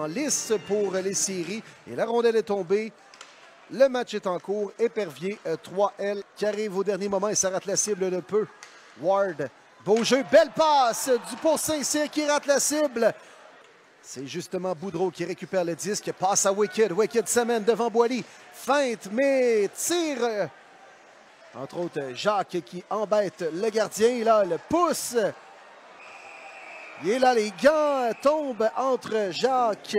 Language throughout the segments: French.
en lice pour les séries. Et la rondelle est tombée. Le match est en cours. Épervier 3L qui arrive au dernier moment et ça rate la cible de peu. Ward, beau jeu, belle passe pour Saint-Cyr qui rate la cible. C'est justement Boudreau qui récupère le disque, passe à Wicked. Wicked s'amène devant Boily. Feinte, mais tire. Entre autres, Jacques qui embête le gardien. Là, le pouce. Et là, les gants tombent entre Jacques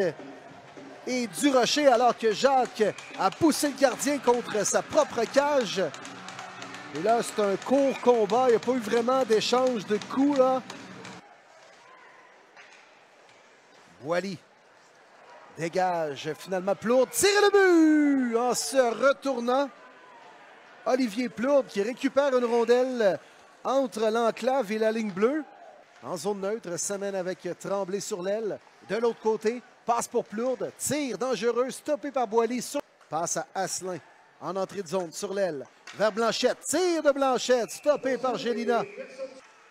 et Durocher, alors que Jacques a poussé le gardien contre sa propre cage. Et là, c'est un court combat. Il n'y a pas eu vraiment d'échange de coups, là. Boily dégage finalement Plourde, tire le but en se retournant. Olivier Plourde qui récupère une rondelle entre l'enclave et la ligne bleue. En zone neutre, s'amène avec Tremblay sur l'aile. De l'autre côté, passe pour Plourde, tir dangereux, stoppé par Boily. Passe à Asselin en entrée de zone sur l'aile. Vers Blanchette, tir de Blanchette, stoppé par Gélina.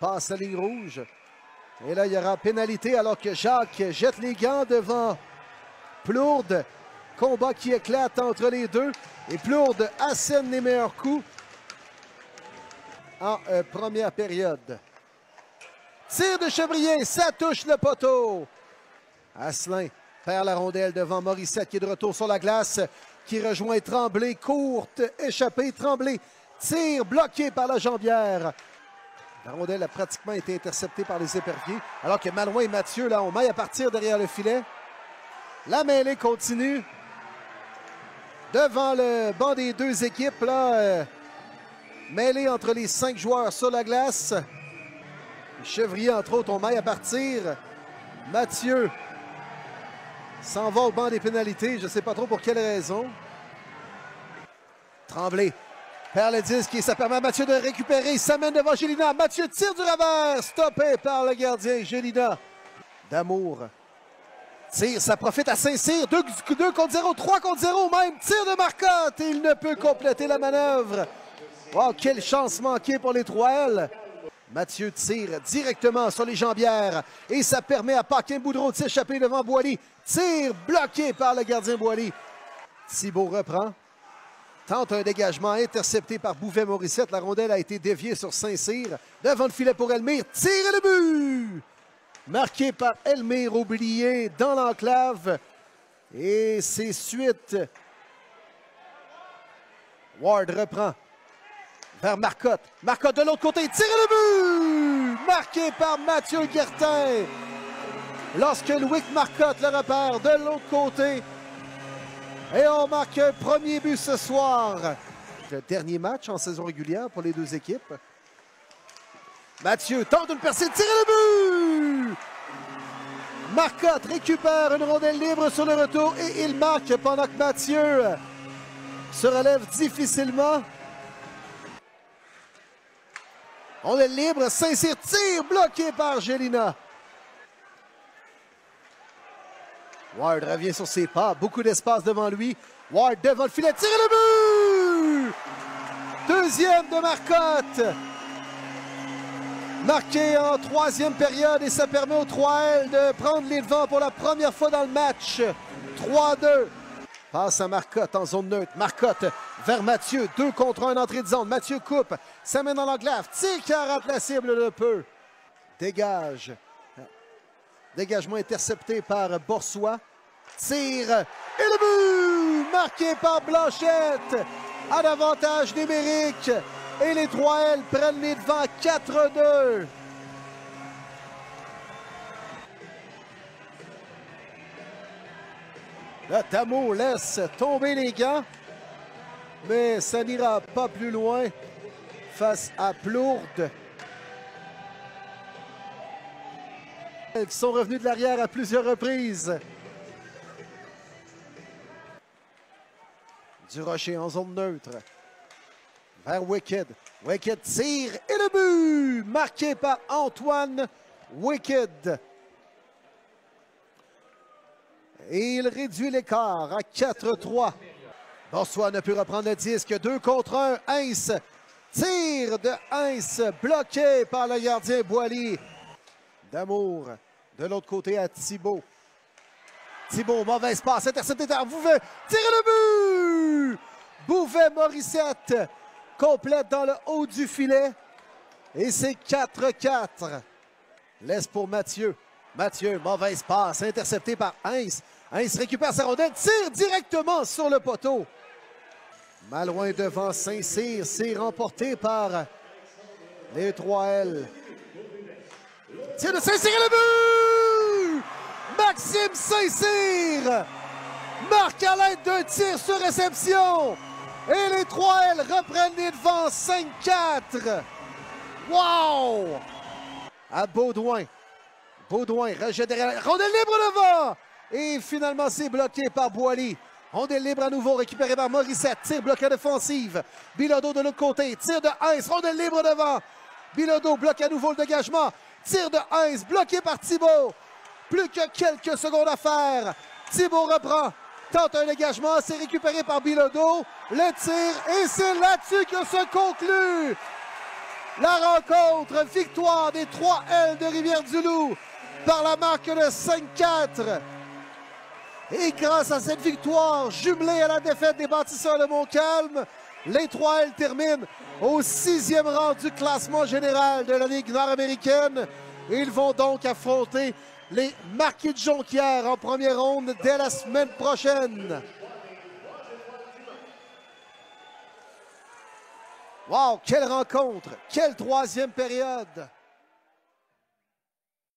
Passe à ligne rouge. Et là, il y aura pénalité alors que Jacques jette les gants devant Plourde. Combat qui éclate entre les deux. Et Plourde assène les meilleurs coups en première période. Tir de Chevrier, ça touche le poteau. Asselin perd la rondelle devant Morissette qui est de retour sur la glace, qui rejoint Tremblay. Courte échappée, Tremblay. Tir bloqué par la jambière. La rondelle a pratiquement été interceptée par les éperviers, alors que Malouin et Mathieu, là, on maille à partir derrière le filet. La mêlée continue. Devant le banc des deux équipes, là, mêlée entre les 5 joueurs sur la glace. Chevrier, entre autres, on maille à partir. Mathieu s'en va au banc des pénalités. Je ne sais pas trop pour quelle raison. Tremblay perd le disque et ça permet à Mathieu de récupérer. Il s'amène devant Gélina. Mathieu tire du revers. Stoppé par le gardien Gélina. D'Amour. Tire, ça profite à Saint-Cyr. 2 contre 0, 3 contre 0 même. Tire de Marcotte et il ne peut compléter la manœuvre. Wow, quelle chance manquée pour les 3L. Mathieu tire directement sur les jambières et ça permet à Paquin Boudreau de s'échapper devant Boily. Tire bloqué par le gardien Boily. Thibault reprend. Tente un dégagement intercepté par Bouvet-Morissette. La rondelle a été déviée sur Saint-Cyr. Devant le filet pour Elmire. Tire le but! Marqué par Elmire, oublié dans l'enclave. Et c'est suite. Ward reprend. Vers Marcotte. Marcotte de l'autre côté. Tire le but! Marqué par Mathieu Guertin. Lorsque Louis Marcotte le repère de l'autre côté. Et on marque un premier but ce soir. Le dernier match en saison régulière pour les deux équipes. Mathieu tente une percée, tire le but! Marcotte récupère une rondelle libre sur le retour et il marque pendant que Mathieu se relève difficilement. Rondelle libre, Saint-Cyr tire, bloqué par Gélina. Ward revient sur ses pas, beaucoup d'espace devant lui. Ward devant le filet, tire le but! Deuxième de Marcotte. Marqué en troisième période et ça permet aux 3L de prendre les devants pour la première fois dans le match. 3-2. Passe à Marcotte en zone neutre. Marcotte vers Mathieu. 2 contre 1 entrée de zone. Mathieu coupe. S'amène dans l'enclave. Tire qui rate la cible de peu. Dégage. Dégagement intercepté par Boursois. Tire et le but! Marqué par Blanchette. À l'avantage numérique. Et les 3L prennent les devants 4-2. Là, Tamo laisse tomber les gants. Mais ça n'ira pas plus loin face à Plourde. Ils sont revenus de l'arrière à plusieurs reprises. Durocher en zone neutre. Vers Wicked. Wicked tire et le but! Marqué par Antoine Wicked. Et il réduit l'écart à 4-3. Boursois ne peut reprendre le disque. 2 contre 1. Heinz. Tir de Heinz. Bloqué par le gardien Boily. D'Amour. De l'autre côté à Thibault. Thibault, mauvaise passe, intercepté par Bouvet, tire le but! Bouvet-Morissette complète dans le haut du filet. Et c'est 4-4. Laisse pour Mathieu. Mathieu, mauvaise passe, intercepté par Heinz. Heinz récupère sa rondelle, tire directement sur le poteau. Malouin devant Saint-Cyr, c'est remporté par les 3L. Tire de Saint-Cyr et le but! Maxime Saint-Cyr marque à l'aide d'un tir sur réception. Et les 3L reprennent les devants 5-4. Wow! À Baudouin. Baudouin rejette derrière. Rondelle libre devant. Et finalement, c'est bloqué par Boily. Rondelle libre à nouveau, récupéré par Morissette. Tir bloqué défensive. Bilodeau de l'autre côté. Tir de Heinz. Rondelle libre devant. Bilodeau bloque à nouveau le dégagement. Tir de Heinz, bloqué par Thibault. Plus que quelques secondes à faire. Thibault reprend. Tente un dégagement. C'est récupéré par Bilodeau. Le tir. Et c'est là-dessus que se conclut la rencontre. Victoire des 3L de Rivière-du-Loup par la marque de 5-4. Et grâce à cette victoire, jumelée à la défaite des Bâtisseurs de Montcalm, les 3L terminent au 6e rang du classement général de la Ligue nord-américaine. Ils vont donc affronter les Marquis de Jonquière en première ronde dès la semaine prochaine. Wow, quelle rencontre! Quelle troisième période!